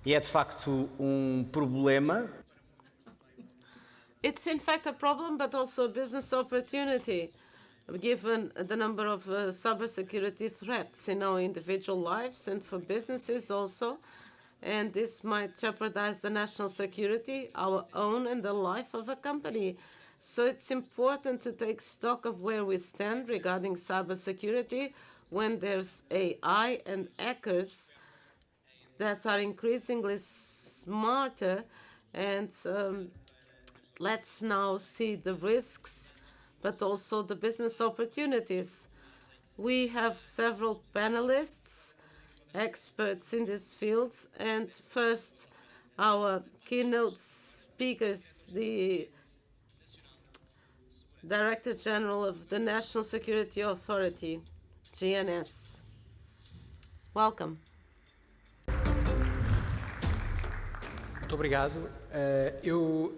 E é de facto problema. It's in fact a problem, but also a business opportunity, given the number of cybersecurity threats in our individual lives and for businesses also. And this might jeopardize the national security, our own, and the life of a company. So it's important to take stock of where we stand regarding cybersecurity when there's AI and hackers that are increasingly smarter. And let's now see the risks, but also the business opportunities. We have several panelists, experts in this field, and first, our keynote speakers, the Director General of the National Security Authority, GNS. Welcome. Muito obrigado. Eu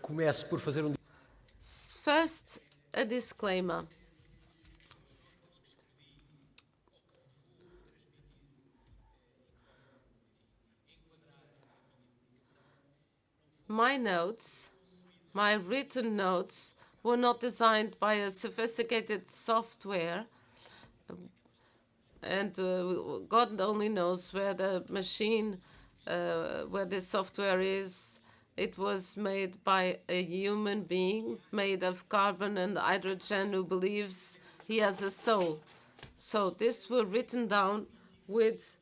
começo por fazer First, a disclaimer. My notes, my written notes, were not designed by a sophisticated software, and God only knows where the machine, where the software is. It was made by a human being made of carbon and hydrogen who believes he has a soul. So this were written down with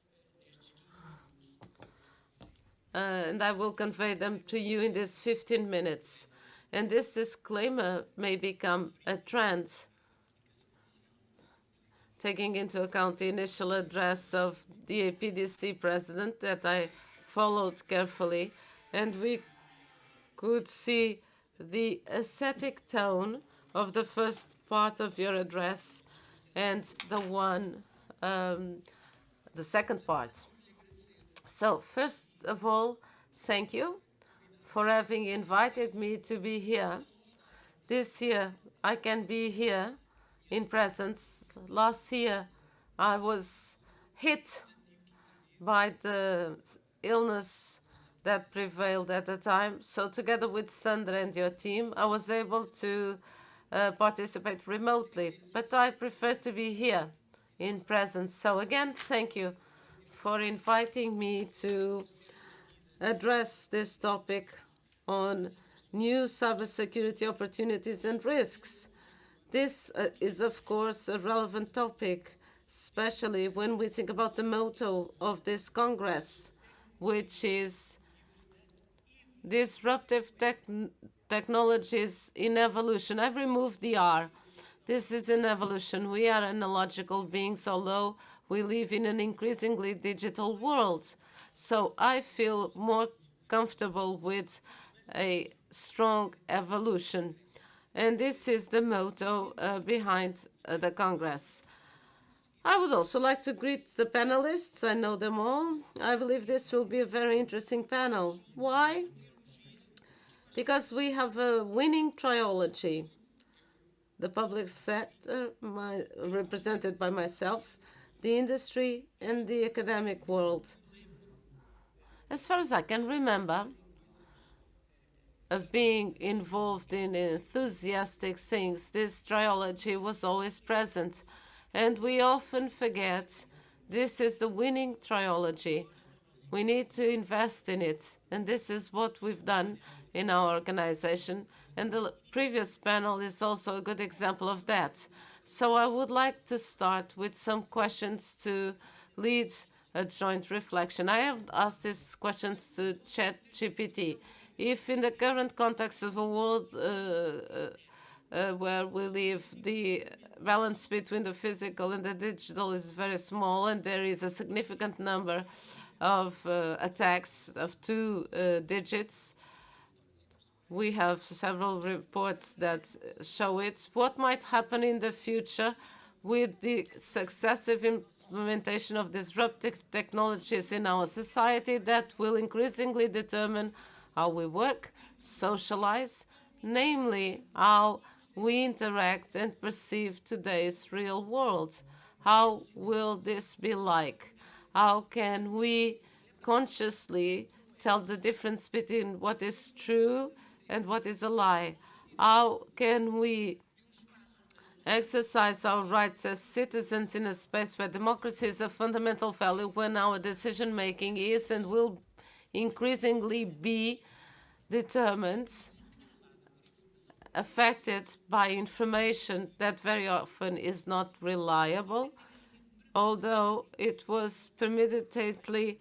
and I will convey them to you in this 15 minutes. And this disclaimer may become a trend, taking into account the initial address of the APDC president that I followed carefully, and we could see the ascetic tone of the first part of your address and the second part. So first of all, thank you for having invited me to be here. This year, I can be here in presence. Last year, I was hit by the illness that prevailed at the time. So together with Sandra and your team, I was able to participate remotely. But I prefer to be here in presence. So again, thank you for inviting me to address this topic on new cybersecurity opportunities and risks. This is, of course, a relevant topic, especially when we think about the motto of this Congress, which is disruptive technologies in evolution. I've removed the R. This is an evolution. We are analogical beings, although we live in an increasingly digital world. So I feel more comfortable with a strong evolution. And this is the motto behind the Congress. I would also like to greet the panelists. I know them all. I believe this will be a very interesting panel. Why? Because we have a winning trilogy. The public sector, represented by myself, the industry, and the academic world. As far as I can remember, of being involved in enthusiastic things, this trilogy was always present. And we often forget this is the winning trilogy. We need to invest in it. And this is what we've done in our organization. And the previous panel is also a good example of that. So I would like to start with some questions to lead a joint reflection. I have asked these questions to ChatGPT. If in the current context of a world where we live, the balance between the physical and the digital is very small, and there is a significant number of attacks of two digits. We have several reports that show it. What might happen in the future with the successive implementation of disruptive technologies in our society that will increasingly determine how we work, socialize, namely how we interact and perceive today's real world? How will this be like? How can we consciously tell the difference between what is true and what is a lie? How can we exercise our rights as citizens in a space where democracy is a fundamental value, when our decision-making is and will increasingly be determined, affected by information that very often is not reliable, although it was premeditatedly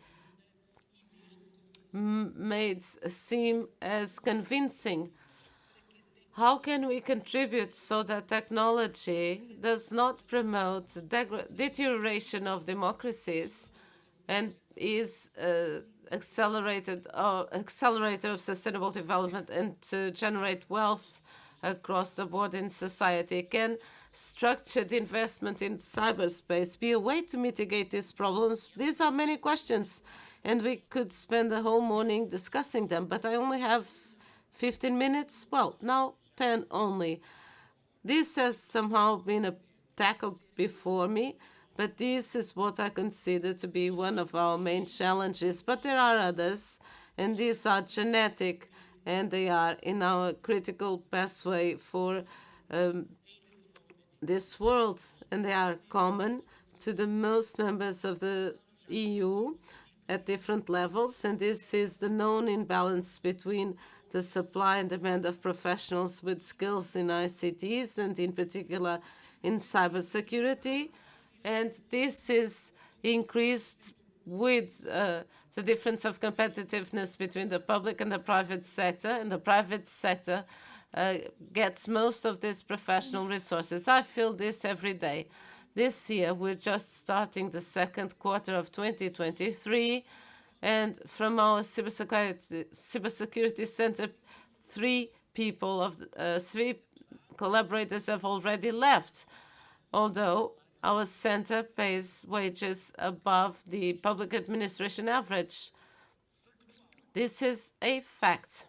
made seem as convincing? How can we contribute so that technology does not promote deterioration of democracies and is accelerator of sustainable development and to generate wealth across the board in society? Can structured investment in cyberspace be a way to mitigate these problems? These are many questions, and we could spend the whole morning discussing them, but I only have 15 minutes. Well, now 10 only. This has somehow been tackled before me, but this is what I consider to be one of our main challenges. But there are others, and these are genetic, and they are in our critical pathway for this world, and they are common to the most members of the EU at different levels, and this is the known imbalance between the supply and demand of professionals with skills in ICTs, and in particular in cybersecurity. And this is increased with the difference of competitiveness between the public and the private sector, and the private sector gets most of these professional resources. I feel this every day. This year, we're just starting the second quarter of 2023, and from our cybersecurity center, three collaborators have already left, although our center pays wages above the public administration average. This is a fact.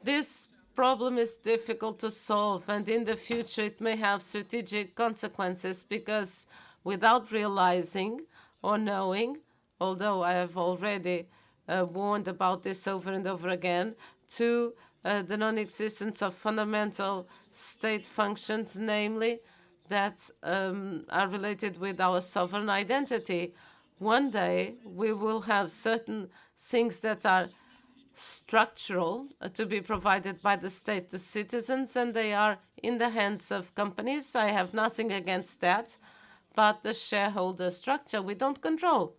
This problem is difficult to solve, and in the future it may have strategic consequences, because without realizing or knowing, although I have already warned about this over and over again, to the non-existence of fundamental state functions, namely that are related with our sovereign identity. One day we will have certain things that are structural to be provided by the state to citizens, and they are in the hands of companies. I have nothing against that, but the shareholder structure we don't control.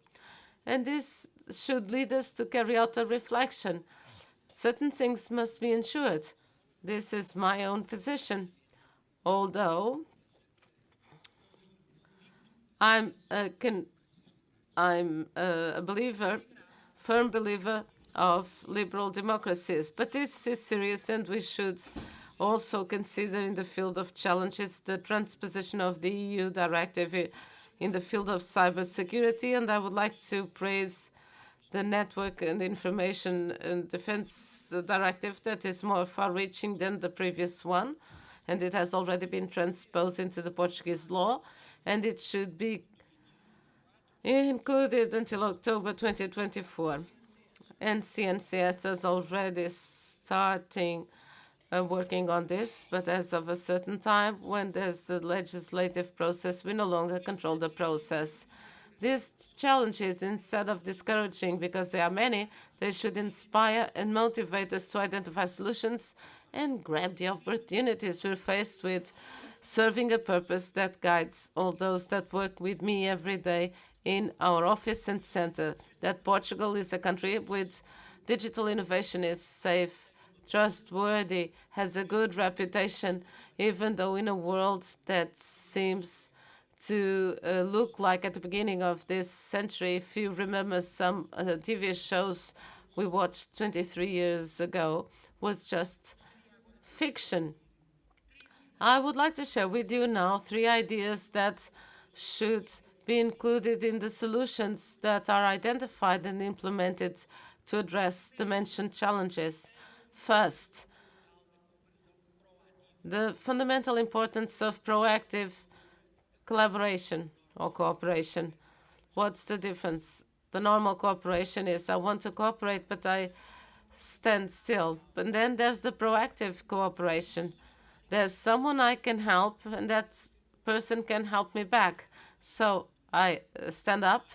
And this should lead us to carry out a reflection. Certain things must be ensured. This is my own position, although I'm a believer, firm believer of liberal democracies. But this is serious, and we should also consider in the field of challenges the transposition of the EU directive in the field of cybersecurity. And I would like to praise the Network and Information and Defense Directive that is more far-reaching than the previous one, and it has already been transposed into the Portuguese law, and it should be included until October 2024. And CNCS is already starting working on this, but as of a certain time, when there's the legislative process, we no longer control the process. These challenges, instead of discouraging, because there are many, they should inspire and motivate us to identify solutions and grab the opportunities we're faced with, serving a purpose that guides all those that work with me every day in our office and center, that Portugal is a country with digital innovation is safe, trustworthy, has a good reputation, even though in a world that seems to look like at the beginning of this century, if you remember some TV shows we watched 23 years ago, was just fiction. I would like to share with you now 3 ideas that should be included in the solutions that are identified and implemented to address the mentioned challenges. First, the fundamental importance of proactive collaboration or cooperation. What's the difference? the normal cooperation is I want to cooperate, but I stand still. But then there's the proactive cooperation. There's someone I can help, and that person can help me back. So I stand up,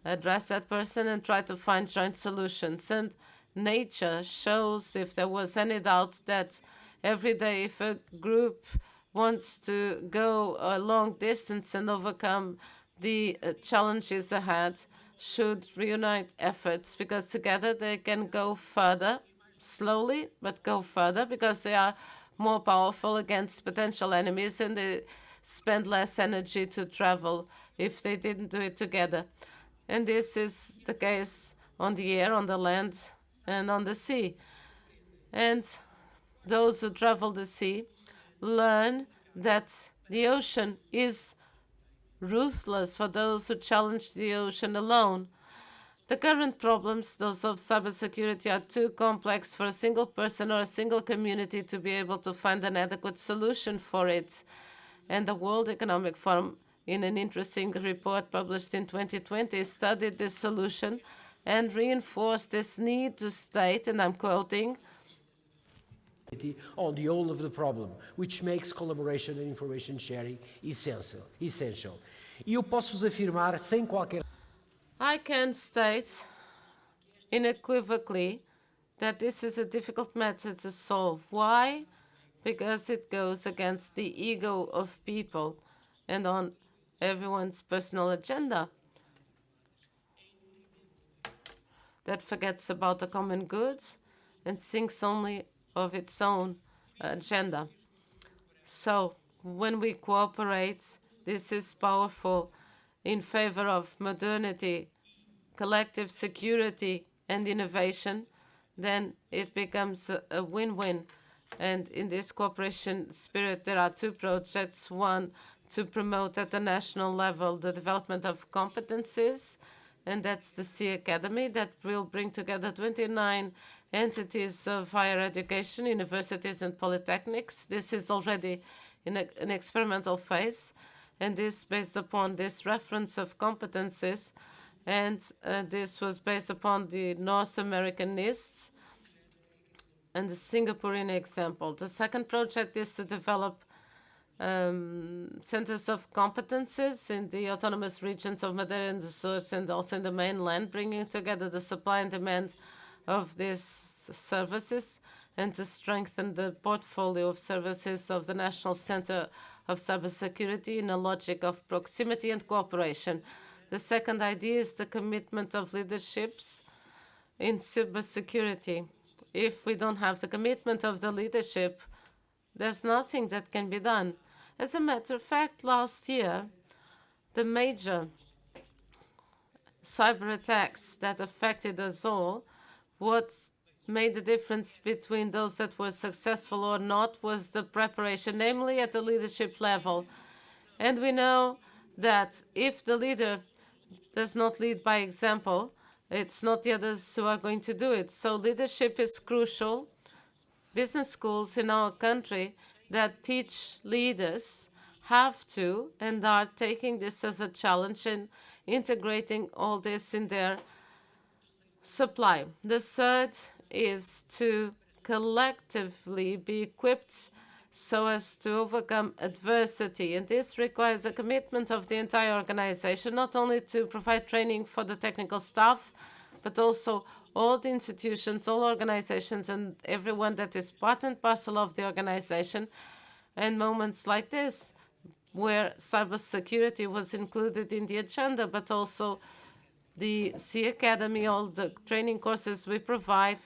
address that person, and try to find joint solutions. And nature shows, if there was any doubt, that every day if a group wants to go a long distance and overcome the challenges ahead, should reunite efforts, because together they can go further, slowly, but go further, because they are more powerful against potential enemies, and they spend less energy to travel if they didn't do it together. And this is the case on the air, on the land, and on the sea. And those who travel the sea learn that the ocean is ruthless for those who challenge the ocean alone. The current problems, those of cybersecurity, are too complex for a single person or a single community to be able to find an adequate solution for it. And the World Economic Forum, in an interesting report published in 2020, studied this solution and reinforced this need to state, and I'm quoting, on the whole of the problem, which makes collaboration and information sharing essential. E eu posso-vos afirmar, sem qualquer... I can state unequivocally that this is a difficult matter to solve. Why? Because it goes against the ego of people and on everyone's personal agenda that forgets about the common good and thinks only of its own agenda. So when we cooperate, this is powerful in favor of modernity, collective security, and innovation. Then it becomes a win-win. And in this cooperation spirit, there are two projects. One, to promote at the national level the development of competencies, and that's the C Academy that will bring together 29 entities of higher education, universities and polytechnics. This is already in an experimental phase, and this based upon this reference of competencies, and this was based upon the North American NIST and the Singaporean example. The second project is to develop centers of competences in the autonomous regions of Madeira and Açores, and also in the mainland, bringing together the supply and demand of these services, and to strengthen the portfolio of services of the National Center of Cybersecurity in a logic of proximity and cooperation. The second idea is the commitment of leaderships in cybersecurity. If we don't have the commitment of the leadership, there's nothing that can be done. As a matter of fact, last year, the major cyber attacks that affected us all, what made the difference between those that were successful or not was the preparation, namely at the leadership level. And we know that if the leader does not lead by example, it's not the others who are going to do it. So leadership is crucial. Business schools in our country that teach leaders have to and are taking this as a challenge and integrating all this in their supply. The third is to collectively be equipped so as to overcome adversity. And this requires a commitment of the entire organization, not only to provide training for the technical staff, but also all the institutions, all organizations, and everyone that is part and parcel of the organization. And moments like this, where cybersecurity was included in the agenda, but also the C Academy, all the training courses we provide,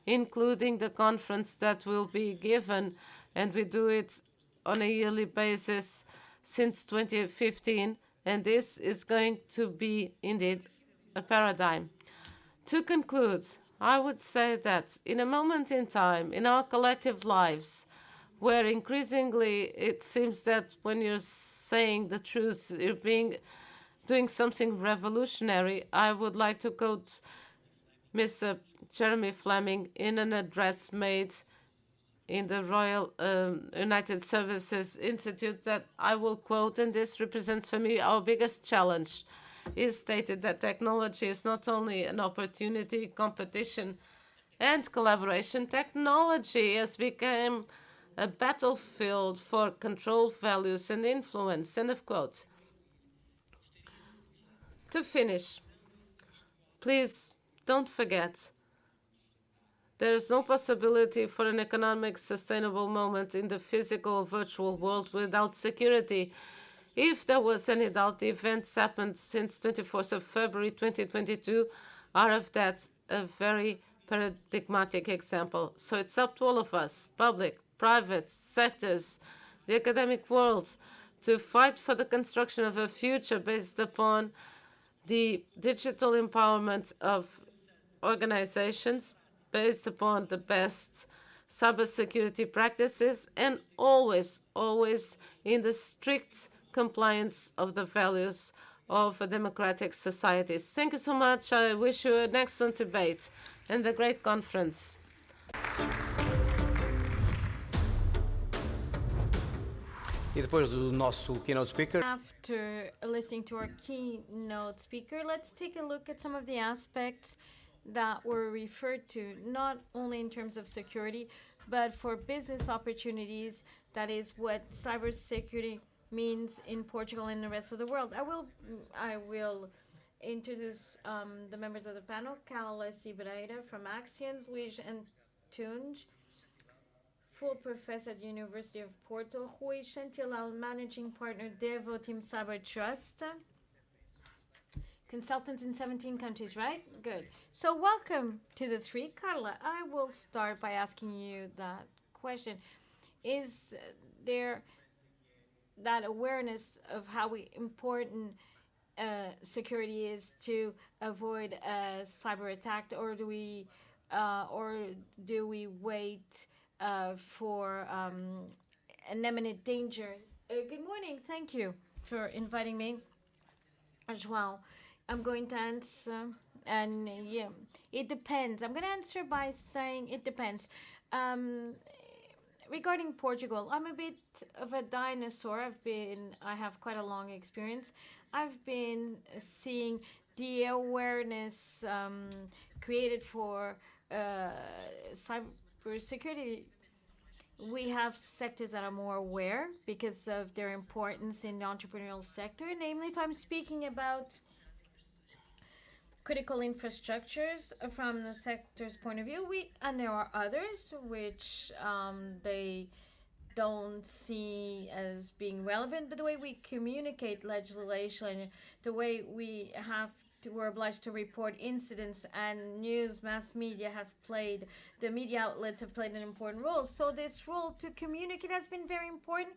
including the conference that will be given, and we do it on a yearly basis since 2015, and this is going to be indeed a paradigm. To conclude, I would say that in a moment in time, in our collective lives, where increasingly it seems that when you're saying the truth, you're doing something revolutionary, I would like to quote Mr. Jeremy Fleming in an address made in the Royal United Services Institute that I will quote, and this represents for me our biggest challenge. he stated that technology is not only an opportunity, competition, and collaboration. Technology has become a battlefield for control, values, and influence. End of quote. To finish, please don't forget, there is no possibility for an economic sustainable moment in the physical or virtual world without security. If there was any doubt, the events happened since 24th of February 2022 are of that a very paradigmatic example. So it's up to all of us, public, private sectors, the academic world, to fight for the construction of a future based upon the digital empowerment of organizations, based upon the best cybersecurity practices, and always, always in the strict compliance of the values of a democratic society. Thank you so much. I wish you an excellent debate and a great conference. E depois do nosso keynote speaker, After listening to our keynote speaker, let's take a look at some of the aspects that were referred to, not only in terms of security, but for business opportunities. That is what cybersecurity means in Portugal and the rest of the world. I will introduce the members of the panel: Carla Cibereira from Axians, Luís Antunes, full professor at the University of Porto, Rui Chantilal, managing partner, Devo Team Cyber Trust, consultants in 17 countries, right? Good. So welcome to the three. Carla, I will start by asking you that question. Is there that awareness of how important security is to avoid a cyber attack, or do we wait for an imminent danger? Good morning. Thank you for inviting me as well. I'm going to answer, and yeah, it depends. I'm going to answer by saying it depends. Regarding Portugal, I'm a bit of a dinosaur. I have quite a long experience. I've been seeing the awareness created for cybersecurity. We have sectors that are more aware because of their importance in the entrepreneurial sector. Namely, if I'm speaking about critical infrastructures from the sector's point of view, and there are others which they don't see as being relevant, but the way we communicate legislation, the way we're obliged to report incidents, and mass media the media outlets have played an important role. So this role to communicate has been very important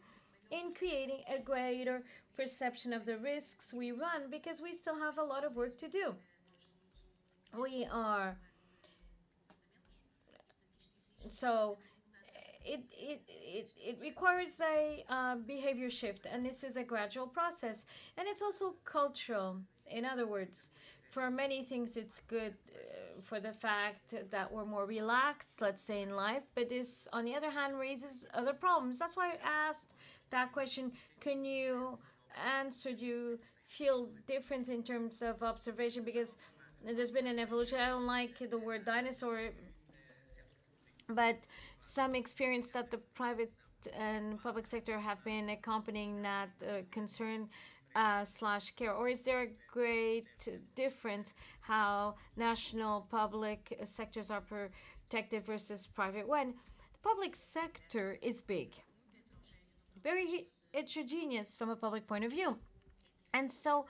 in creating a greater perception of the risks we run, because we still have a lot of work to do. So it requires a behavior shift, and this is a gradual process, and it's also cultural. In other words, for many things it's good for the fact that we're more relaxed, let's say, in life, but this on the other hand raises other problems. That's why I asked that question. Can you answer? Do you feel different in terms of observation? Because there's been an evolution. I don't like the word dinosaur, but some experience that the private and public sector have been accompanying that concern / care. Or is there a great difference how national public sectors are protected versus private one? The public sector is big, very heterogeneous from a public point of view, and so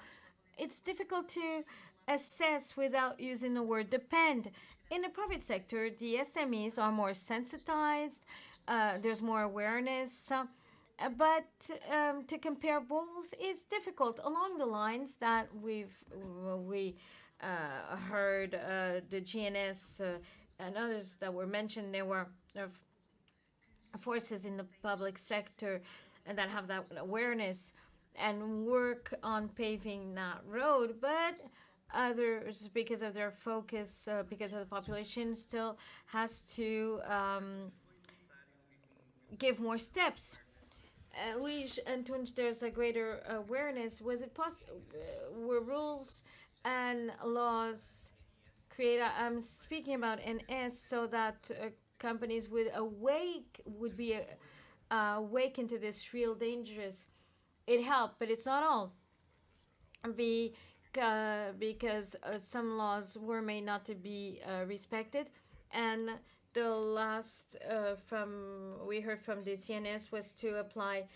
it's difficult to assess without using the word depend. In the private sector, the SMEs are more sensitized, there's more awareness, but to compare both is difficult. Along the lines that we heard the GNS and others that were mentioned, there were forces in the public sector and that have that awareness and work on paving that road, but others, because of their focus, because of the population, still has to give more steps. Luis, and to which there's a greater awareness, were rules and laws create? I'm speaking about NS, so that companies would be awakened to this real dangerous. It helped, but it's not all. Because some laws were made not to be respected, and the last from we heard from the CNS was to apply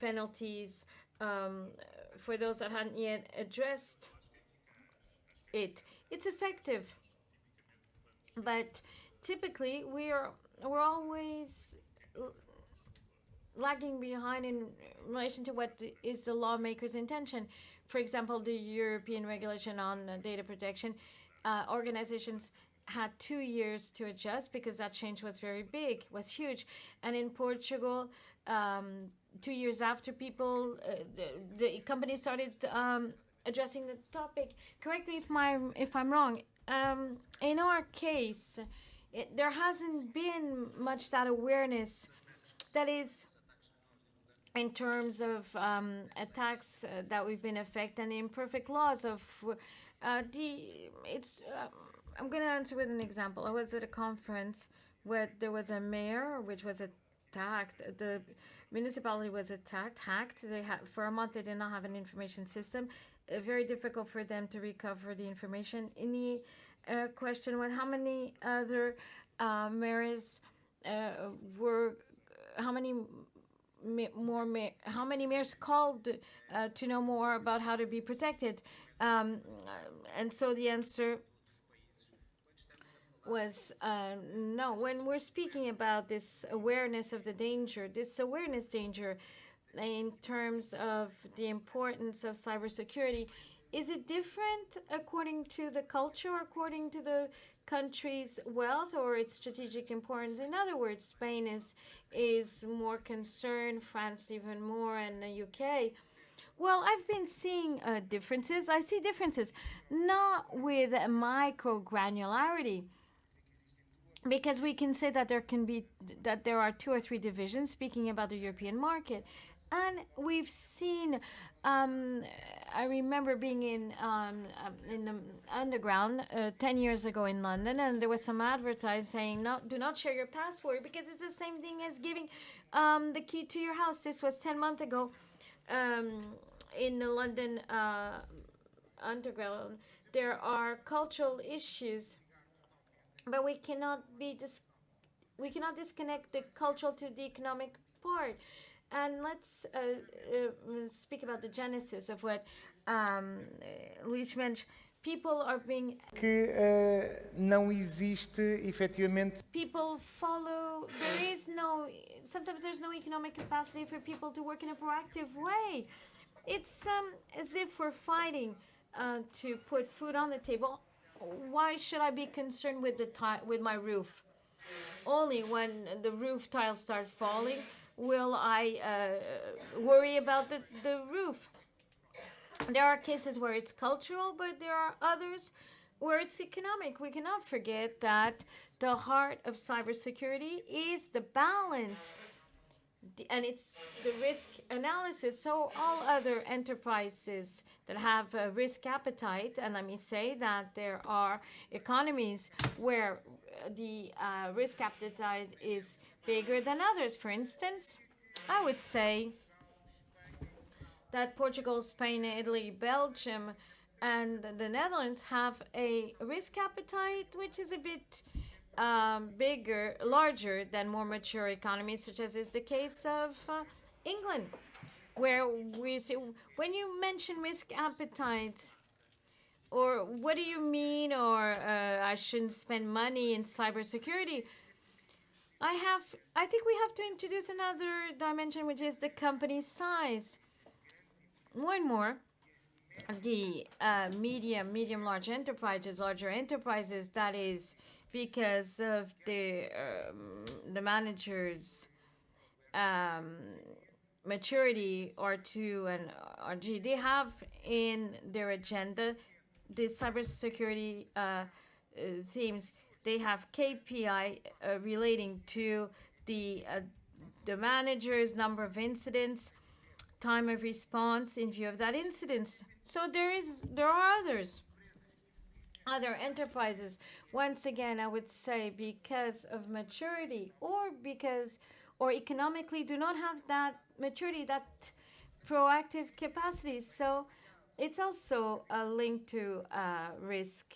penalties for those that hadn't yet addressed it. It's effective, but typically we're always lagging behind in relation to what is the lawmaker's intention. For example, the European regulation on data protection, organizations had 2 years to adjust because that change was very big, was huge. And in Portugal, 2 years after the companies started addressing the topic. Correct me if I'm wrong. In our case, there hasn't been much that awareness. That is, in terms of attacks that we've been affected, and imperfect laws of I'm going to answer with an example. I was at a conference where there was a mayor which was attacked. The municipality was hacked. For a month they did not have an information system. Very difficult for them to recover the information. Any question was how many other mayors were, how many mayors called to know more about how to be protected, and so the answer was no. When we're speaking about this awareness of the danger, in terms of the importance of cybersecurity, is it different according to the culture, according to the country's wealth or its strategic importance? In other words, Spain is more concerned, France even more, and the UK. Well, I've been seeing differences. I see differences, not with micro granularity, because we can say that there are 2 or 3 divisions speaking about the European market. And we've seen, I remember being in the underground 10 years ago in London, and there was some advertising saying, "No, do not share your password," because it's the same thing as giving the key to your house. This was 10 months ago in the London underground. There are cultural issues, but we cannot disconnect the cultural to the economic part. And let's speak about the genesis of what Luís mentioned. People are being... Que não existe efetivamente. People follow... Sometimes there's no economic capacity for people to work in a proactive way. It's as if we're fighting to put food on the table. Why should I be concerned with my roof? Only when the roof tiles start falling will I worry about the roof. There are cases where it's cultural, but there are others where it's economic. We cannot forget that the heart of cybersecurity is the balance, and it's the risk analysis. So all other enterprises that have a risk appetite, and let me say that there are economies where the risk appetite is bigger than others. For instance, I would say that Portugal, Spain, Italy, Belgium, and the Netherlands have a risk appetite which is a bit larger than more mature economies, such as is the case of England, where we see, when you mention risk appetite, or what do you mean, or I shouldn't spend money in cybersecurity, I think we have to introduce another dimension, which is the company size. More and more, the medium, large enterprises, larger enterprises, that is because of the managers' maturity, R2 and RG, they have in their agenda the cybersecurity themes. They have KPI relating to the the managers, number of incidents, time of response in view of that incident. So there are other enterprises. Once again, I would say because of maturity or economically do not have that maturity, that proactive capacity. So it's also a link to risk,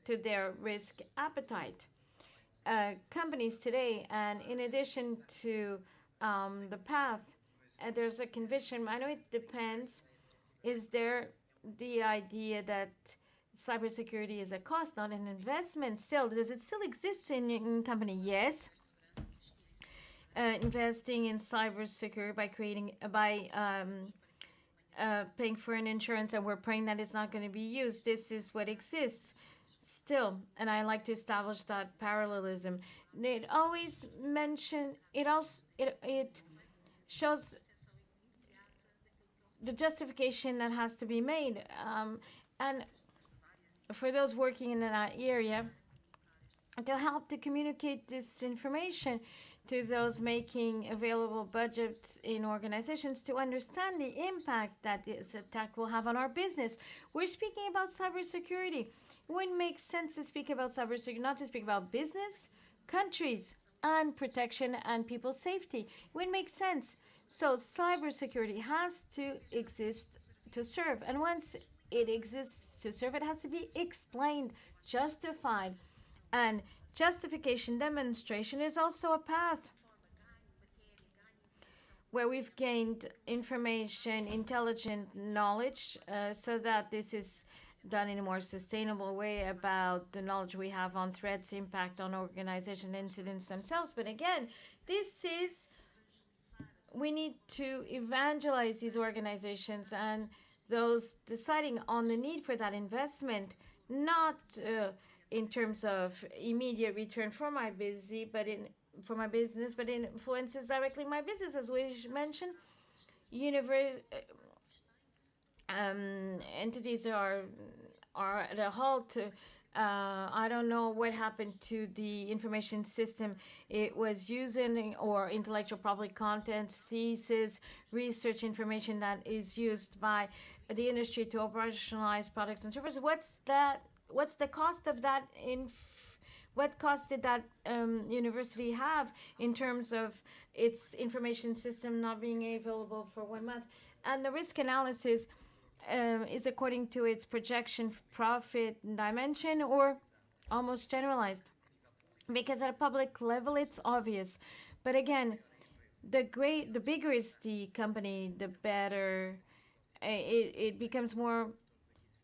to their risk appetite. Companies today, and in addition to the path, there's a conviction. I know it depends. Is there the idea that cybersecurity is a cost, not an investment? Still, does it still exist in company? Yes. Investing in cybersecurity by paying for an insurance, and we're praying that it's not going to be used. This is what exists still, and I like to establish that parallelism. It always mention it. Also, it shows the justification that has to be made, and for those working in that area, to help to communicate this information to those making available budgets in organizations to understand the impact that this attack will have on our business. We're speaking about cybersecurity. It wouldn't make sense to speak about cybersecurity, not to speak about business, countries, and protection and people's safety. It wouldn't make sense. So cybersecurity has to exist to serve. And once it exists to serve, it has to be explained, justified, and justification demonstration is also a path where we've gained information, intelligent knowledge, so that this is done in a more sustainable way about the knowledge we have on threats, impact on organization incidents themselves. But again, we need to evangelize these organizations and those deciding on the need for that investment, not in terms of immediate return for my business, but influences directly my business, as we mentioned. Entities are at a halt. I don't know what happened to the information system it was using, or intellectual property contents, thesis, research information that is used by the industry to operationalize products and services. What's the cost of that? What cost did that university have in terms of its information system not being available for 1 month? And the risk analysis is according to its projection profit dimension or almost generalized, because at a public level it's obvious. But again, the bigger is the company, the better it becomes more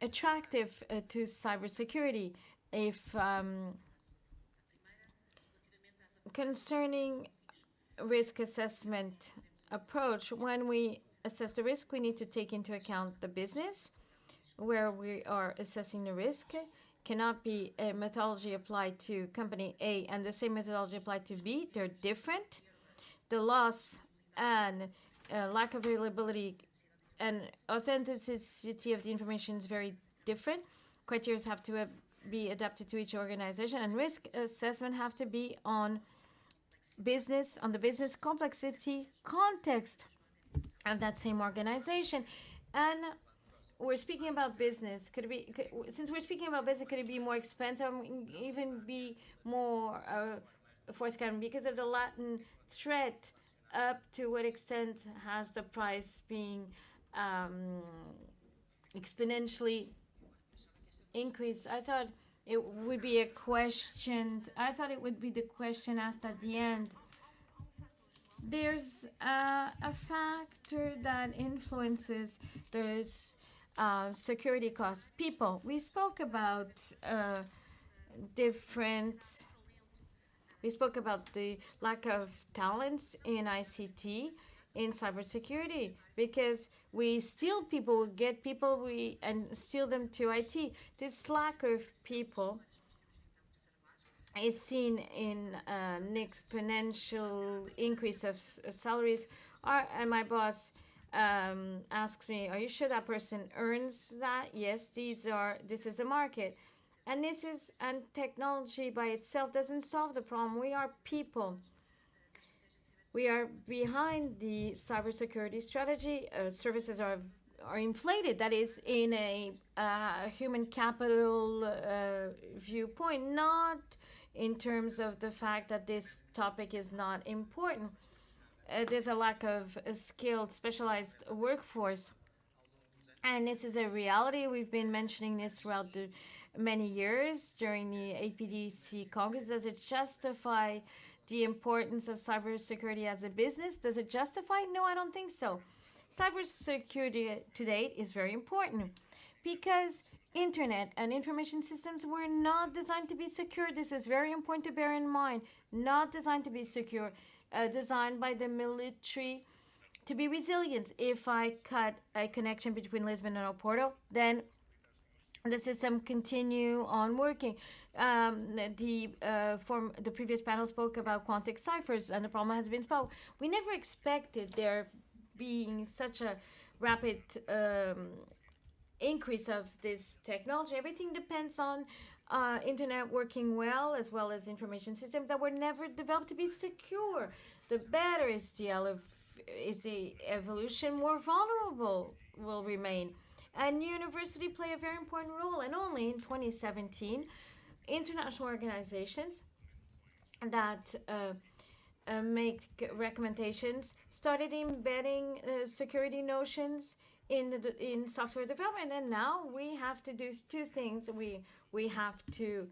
attractive to cybersecurity. If concerning risk assessment approach, when we assess the risk, we need to take into account the business where we are assessing the risk. Cannot be a methodology applied to company A and the same methodology applied to B. They're different. The loss and lack of availability and authenticity of the information is very different. Criteria have to be adapted to each organization, and risk assessment have to be on the business complexity context of that same organization. And we're speaking about business. Since we're speaking about business, could it be more expensive, even be more forthcoming because of the Latin threat? Up to what extent has the price being exponentially increased? I thought it would be a question. I thought it would be the question asked at the end. There's a factor that influences those security costs. People. We spoke about We spoke about the lack of talents in ICT, in cybersecurity, because we steal people, we get people, and steal them to IT. This lack of people is seen in an exponential increase of salaries. And my boss asks me, "Are you sure that person earns that?" Yes, this is the market. And technology by itself doesn't solve the problem. We are people. We are behind the cybersecurity strategy. Services are inflated. That is in a human capital viewpoint, not in terms of the fact that this topic is not important. There's a lack of a skilled, specialized workforce. And this is a reality. We've been mentioning this throughout the many years during the APDC Congress. Does it justify the importance of cybersecurity as a business? Does it justify? No, I don't think so. Cybersecurity to date is very important because internet and information systems were not designed to be secure. This is very important to bear in mind. Not designed to be secure, designed by the military to be resilient. If I cut a connection between Lisbon and Oporto, then the system continue on working. The previous panel spoke about quantic ciphers, and the problem has been solved. We never expected there being such a rapid increase of this technology. Everything depends on internet working well as information systems that were never developed to be secure. The better is the evolution, more vulnerable will remain. And university play a very important role. And only in 2017, international organizations that make recommendations started embedding security notions in software development. And now we have to do two things. We have to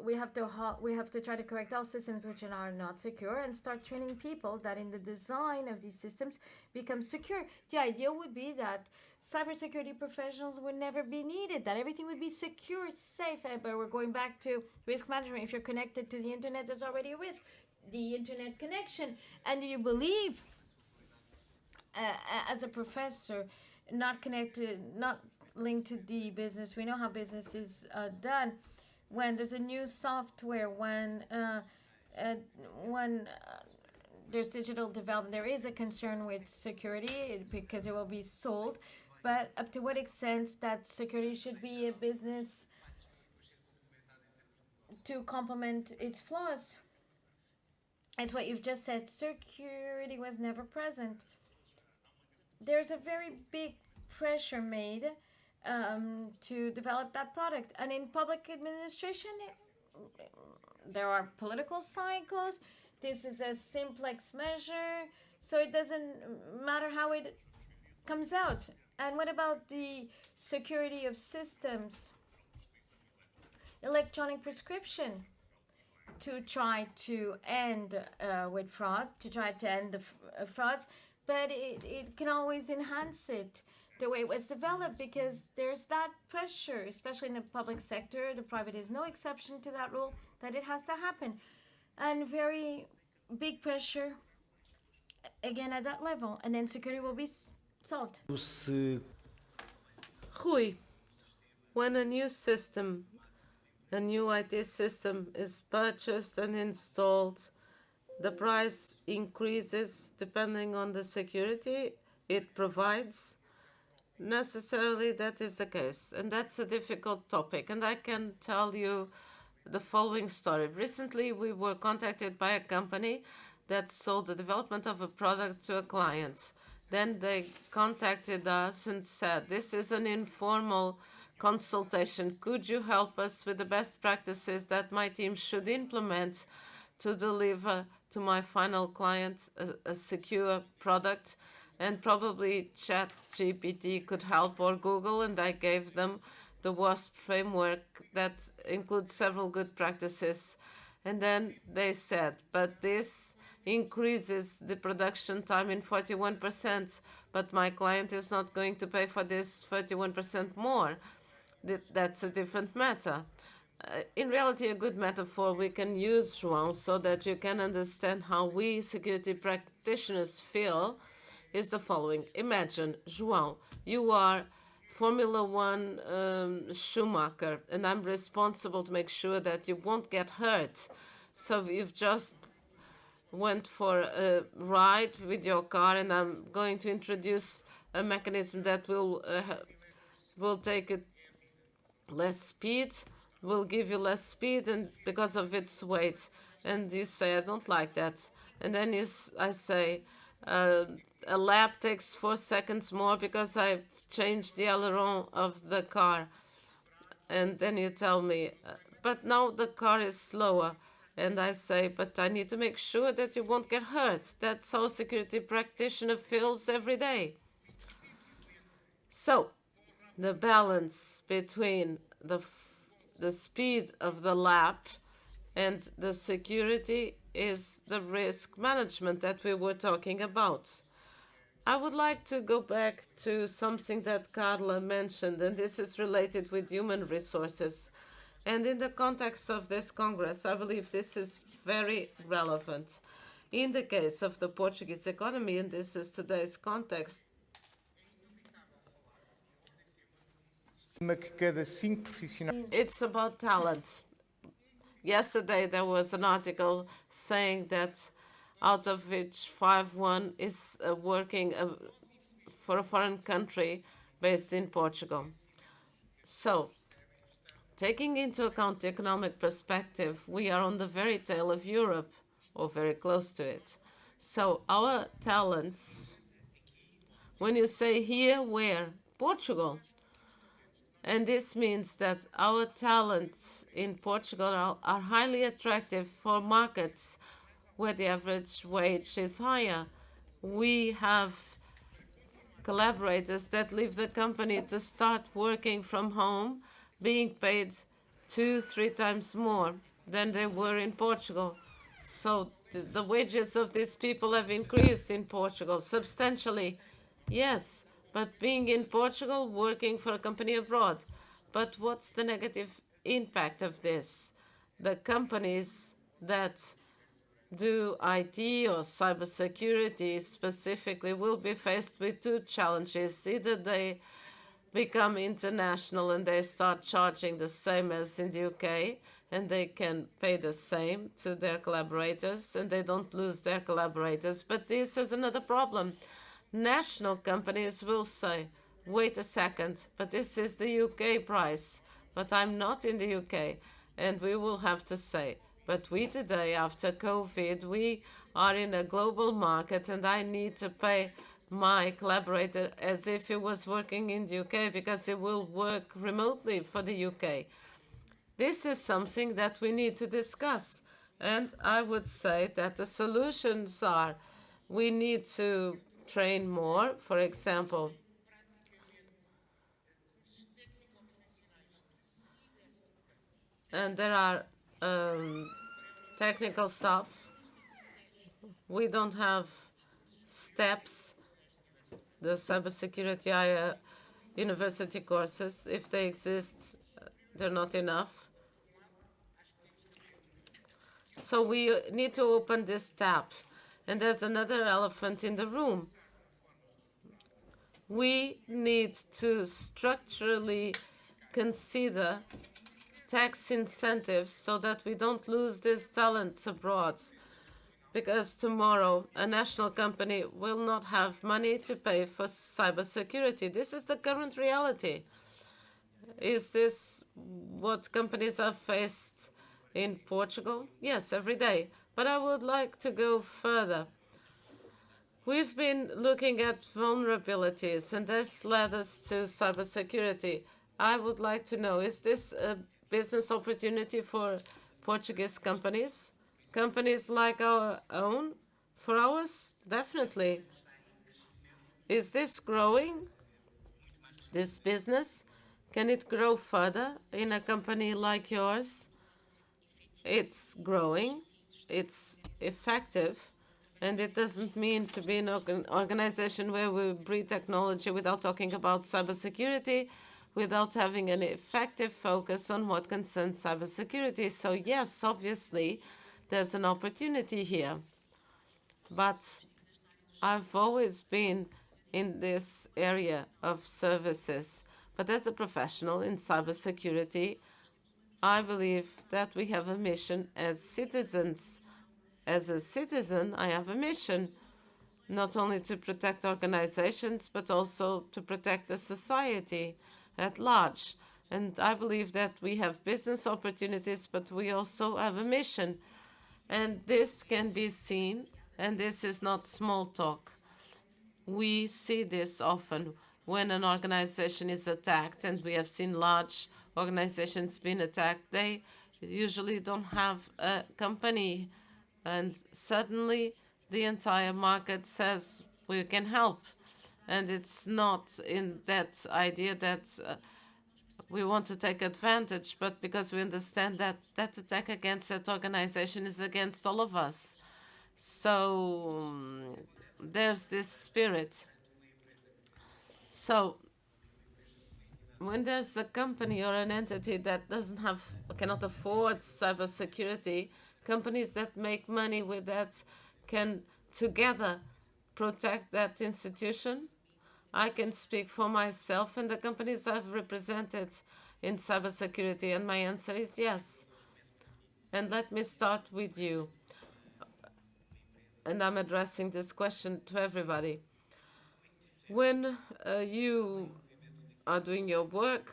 we have to try to correct all systems which are not secure and start training people that in the design of these systems become secure. The idea would be that cybersecurity professionals would never be needed, that everything would be secure, safe. But we're going back to risk management. If you're connected to the internet, there's already a risk. The internet connection. And do you believe, as a professor, not connected, not linked to the business, we know how business is done. When there's a new software, when there's digital development, there is a concern with security because it will be sold. But up to what extent that security should be a business to complement its flaws? It's what you've just said. Security was never present. There's a very big pressure made to develop that product. And in public administration, there are political cycles. This is a simplex measure, so it doesn't matter how it comes out. And what about the security of systems? Electronic prescription to try to end with fraud, to try to end the fraud, but it can always enhance it the way it was developed, because there's that pressure, especially in the public sector. The private is no exception to that rule, that it has to happen. And very big pressure, again, at that level. And then security will be solved. Rui, when a new system, a new IT system is purchased and installed, the price increases depending on the security it provides. Necessarily that is the case, and that's a difficult topic. And I can tell you the following story. Recently, we were contacted by a company that sold the development of a product to a client. Then they contacted us and said, this is an informal consultation. Could you help us with the best practices that my team should implement to deliver to my final client a secure product? And probably ChatGPT could help, or Google, and I gave them the WASP framework that includes several good practices. And then they said, but this increases the production time in 41%, but my client is not going to pay for this 31% more. That's a different matter. In reality, a good metaphor we can use, João, so that you can understand how we security practitioners feel, is the following. Imagine, João, you are Formula One Schumacher, and I'm responsible to make sure that you won't get hurt. So you've just went for a ride with your car, and I'm going to introduce a mechanism that will take it less speed, will give you less speed, and because of its weight. And you say, I don't like that. And then I say, a lap takes 4 seconds more because I've changed the aileron of the car. And then you tell me, but now the car is slower. And I say, but I need to make sure that you won't get hurt. That's how a security practitioner feels every day. So the balance between the speed of the lap and the security is the risk management that we were talking about. I would like to go back to something that Carla mentioned, and this is related with human resources. And in the context of this Congress, I believe this is very relevant. In the case of the Portuguese economy, and this is today's context, it's about talent. Yesterday, there was an article saying that out of which 1 is working for a foreign country based in Portugal. So, taking into account the economic perspective, we are on the very tail of Europe, or very close to it. So our talents, when you say here, where? Portugal. And this means that our talents in Portugal are highly attractive for markets where the average wage is higher. We have collaborators that leave the company to start working from home, being paid 2-3 times more than they were in Portugal. So the wages of these people have increased in Portugal substantially. Yes, but being in Portugal, working for a company abroad. But what's the negative impact of this? The companies that do IT or cybersecurity specifically will be faced with 2 challenges. Either they become international and they start charging the same as in the UK, and they can pay the same to their collaborators, and they don't lose their collaborators. But this is another problem. National companies will say, wait a second, but this is the UK price, but I'm not in the UK. And we will have to say, but we today, after COVID, we are in a global market, and I need to pay my collaborator as if he was working in the UK because he will work remotely for the UK. This is something that we need to discuss. And I would say that the solutions are, we need to train more, for example. And there are technical stuff. We don't have steps, the cybersecurity university courses. If they exist, they're not enough. So we need to open this tap. And there's another elephant in the room. We need to structurally consider tax incentives so that we don't lose these talents abroad. Because tomorrow, a national company will not have money to pay for cybersecurity. This is the current reality. Is this what companies are faced in Portugal? Yes, every day. But I would like to go further. We've been looking at vulnerabilities, and this led us to cybersecurity. I would like to know, is this a business opportunity for Portuguese companies? Companies like our own? For ours? Definitely. Is this growing, this business? Can it grow further in a company like yours? It's growing, it's effective, and it doesn't mean to be an organization where we breed technology without talking about cybersecurity, without having an effective focus on what concerns cybersecurity. So yes, obviously, there's an opportunity here. But I've always been in this area of services. But as a professional in cybersecurity, I believe that we have a mission as citizens. As a citizen, I have a mission, not only to protect organizations, but also to protect the society at large. And I believe that we have business opportunities, but we also have a mission. And this can be seen, and this is not small talk. We see this often when an organization is attacked, and we have seen large organizations being attacked. They usually don't have a company, and suddenly the entire market says we can help. And it's not in that idea that we want to take advantage, but because we understand that that attack against that organization is against all of us. So there's this spirit. So when there's a company or an entity that cannot afford cybersecurity, companies that make money with that can together protect that institution. I can speak for myself and the companies I've represented in cybersecurity, and my answer is yes. And let me start with you. And I'm addressing this question to everybody. When you are doing your work,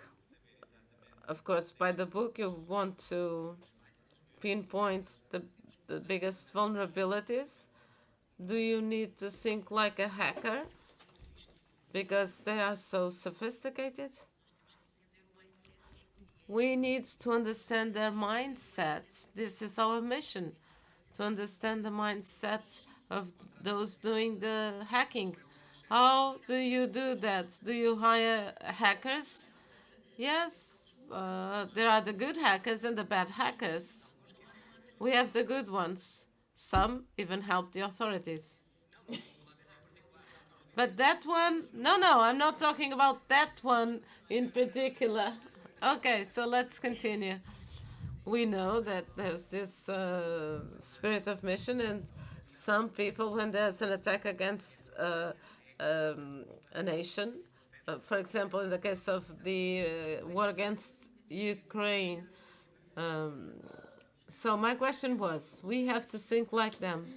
of course, by the book, you want to pinpoint the biggest vulnerabilities. Do you need to think like a hacker because they are so sophisticated? We need to understand their mindset. This is our mission, to understand the mindset of those doing the hacking. How do you do that? Do you hire hackers? Yes, there are the good hackers and the bad hackers. We have the good ones. Some even help the authorities. But that one, no, I'm not talking about that one in particular. Okay, so let's continue. We know that there's this spirit of mission, and some people, when there's an attack against a nation, for example, in the case of the war against Ukraine. So my question was, we have to think like them.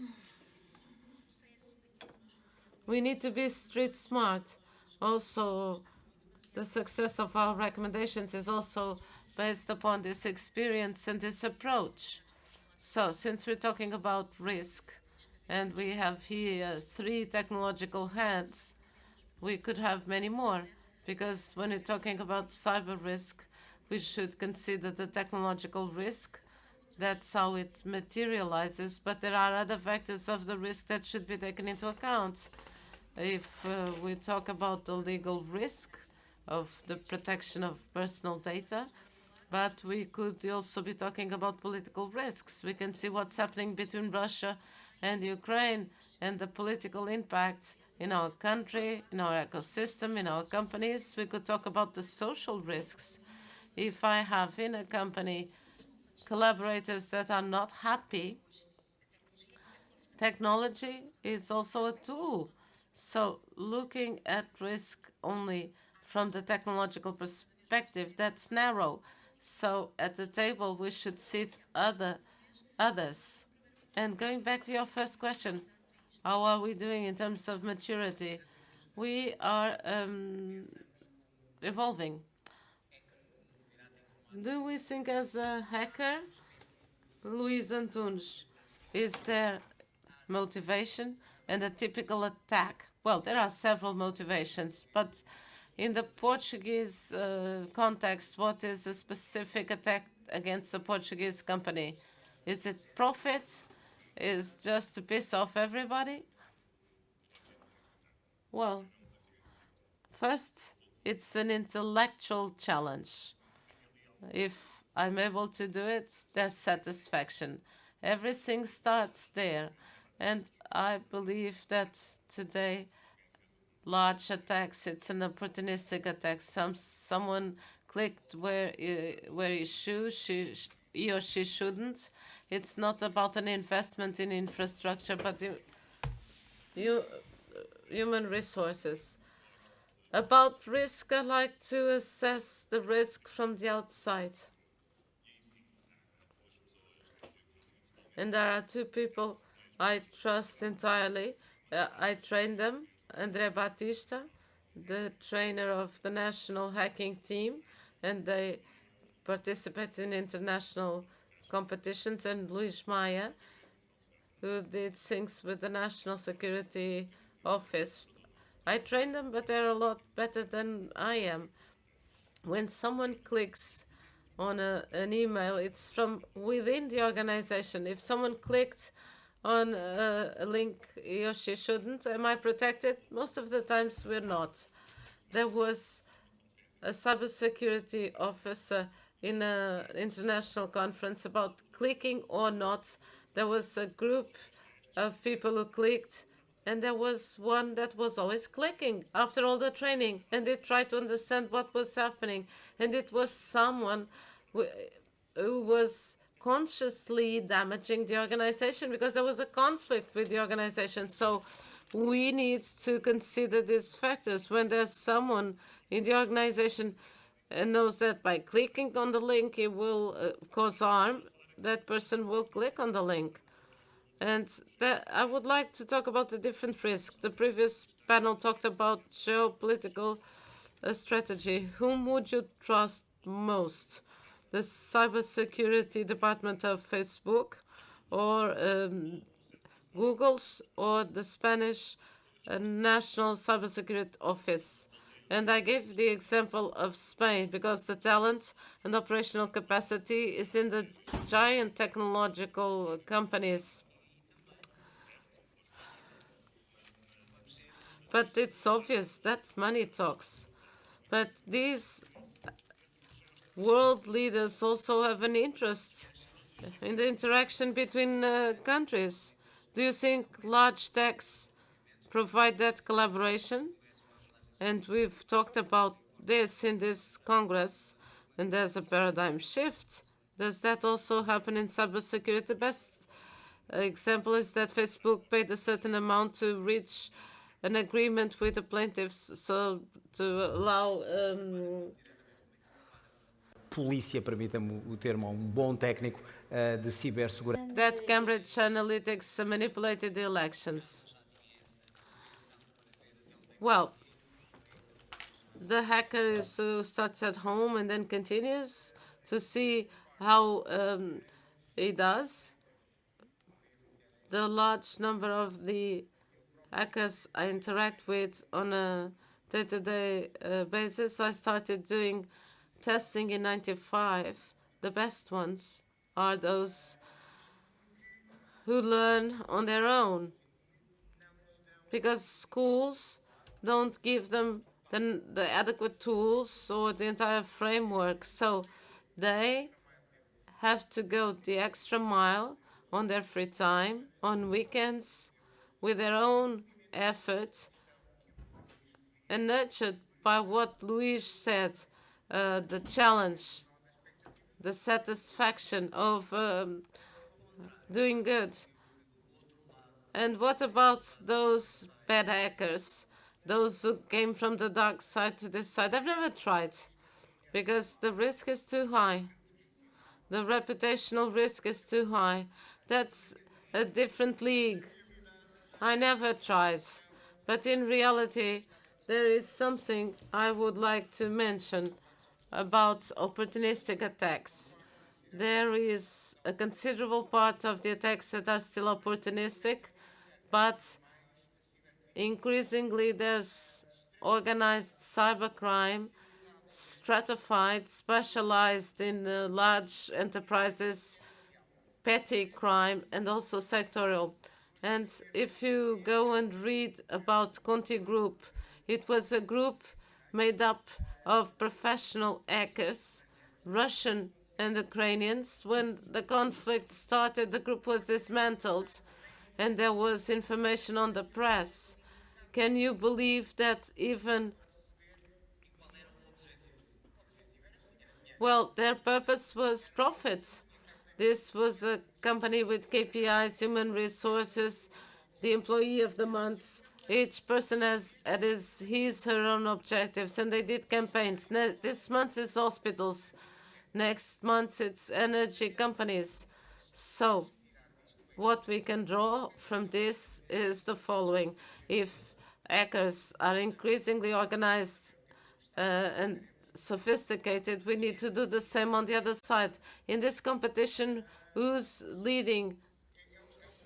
We need to be street smart. Also, the success of our recommendations is also based upon this experience and this approach. So since we're talking about risk, and we have here 3 technological heads, we could have many more, because when we're talking about cyber risk, we should consider the technological risk. That's how it materializes, but there are other vectors of the risk that should be taken into account. If we talk about the legal risk of the protection of personal data, but we could also be talking about political risks. We can see what's happening between Russia and Ukraine and the political impact in our country, in our ecosystem, in our companies. We could talk about the social risks. If I have in a company collaborators that are not happy, technology is also a tool. So looking at risk only from the technological perspective, that's narrow. So at the table, we should sit others. And going back to your first question, how are we doing in terms of maturity? We are evolving. Do we think as a hacker? Luis Antunes, is there motivation and a typical attack? Well, there are several motivations, but in the Portuguese context, what is a specific attack against a Portuguese company? Is it profit? Is just to piss off everybody? Well, first, it's an intellectual challenge. If I'm able to do it, there's satisfaction. Everything starts there. And I believe that today, large attacks, it's an opportunistic attack. Someone clicked where he or she shouldn't. It's not about an investment in infrastructure, but human resources. About risk, I like to assess the risk from the outside. And there are 2 people I trust entirely. I train them, André Batista, the trainer of the national hacking team, and they participate in international competitions, and Luis Maia, who did things with the National Security Office. I trained them, but they're a lot better than I am. When someone clicks on an email, it's from within the organization. If someone clicked on a link he or she shouldn't, am I protected? Most of the times we're not. There was a cybersecurity officer in an international conference about clicking or not. There was a group of people who clicked, and there was one that was always clicking after all the training, and they tried to understand what was happening. And it was someone who was consciously damaging the organization because there was a conflict with the organization. So we need to consider these factors when there's someone in the organization and knows that by clicking on the link it will cause harm. That person will click on the link. And that, I would like to talk about the different risks. The previous panel talked about geopolitical strategy. Whom would you trust most? The cybersecurity department of Facebook, or Google's, or the Spanish National Cybersecurity Office? And I gave the example of Spain because the talent and operational capacity is in the giant technological companies. But it's obvious that's money talks. But these world leaders also have an interest in the interaction between countries. Do you think large techs provide that collaboration? And we've talked about this in this Congress, and there's a paradigm shift. Does that also happen in cybersecurity? The best example is that Facebook paid a certain amount to reach an agreement with the plaintiffs, so to allow Polícia, permita-me o termo, bom técnico de cibersegurança. that Cambridge Analytics manipulated the elections. Well, the hacker starts at home and then continues to see how he does. The large number of the hackers I interact with on a day-to-day basis, I started doing testing in '95. The best ones are those who learn on their own, because schools don't give them the adequate tools or the entire framework. So they have to go the extra mile on their free time, on weekends, with their own effort, and nurtured by what Luis said, the challenge, the satisfaction of doing good. And what about those bad hackers, those who came from the dark side to this side? I've never tried because the risk is too high. The reputational risk is too high. That's a different league. I never tried. But in reality, there is something I would like to mention about opportunistic attacks. There is a considerable part of the attacks that are still opportunistic, but increasingly there's organized cybercrime, stratified, specialized in large enterprises, petty crime, and also sectorial. And if you go and read about Conti Group, it was a group made up of professional hackers, Russian and Ukrainians. When the conflict started, the group was dismantled, and there was information on the press. Can you believe that even... Well, their purpose was profit. This was a company with KPIs, human resources, the employee of the month. Each person has her own objectives, and they did campaigns. This month is hospitals. Next month it's energy companies. So what we can draw from this is the following. If hackers are increasingly organized and sophisticated, we need to do the same on the other side. In this competition, who's leading?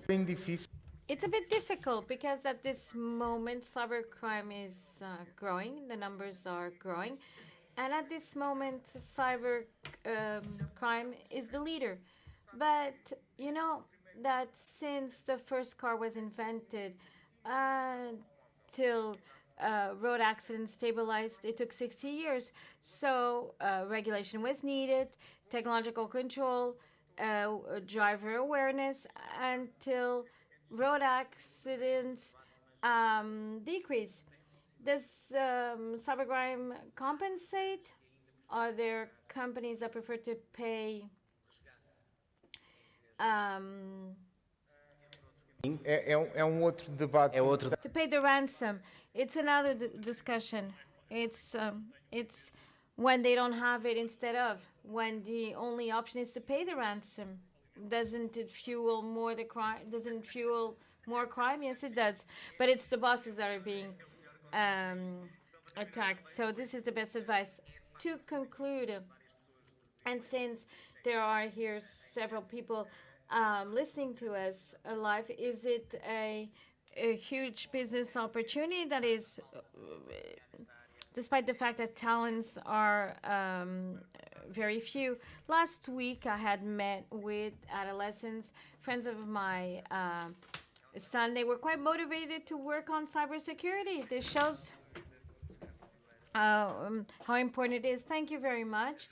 bem difícil. It's a bit difficult because at this moment, cybercrime is growing. The numbers are growing. And at this moment, cyber crime is the leader. But you know that since the first car was invented till road accidents stabilized, it took 60 years. So regulation was needed, technological control, driver awareness, until road accidents decrease. Does cybercrime compensate? Are there companies that prefer to pay É outro debate. É outro to pay the ransom? It's another discussion. It's when they don't have it instead of when the only option is to pay the ransom. Doesn't it fuel more the crime? Doesn't it fuel more crime? Yes, it does. But it's the bosses that are being attacked. So this is the best advice. To conclude, and since there are here several people listening to us live, is it a huge business opportunity that is, despite the fact that talents are very few? Last week, I had met with adolescents, friends of my son. They were quite motivated to work on cybersecurity. This shows how important it is. Thank you very much.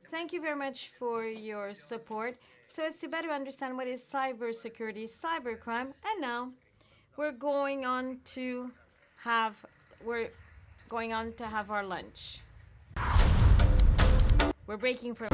Thank you very much for your support. So as to better understand what is cybersecurity, cybercrime, and now we're going on to have our lunch. We're breaking for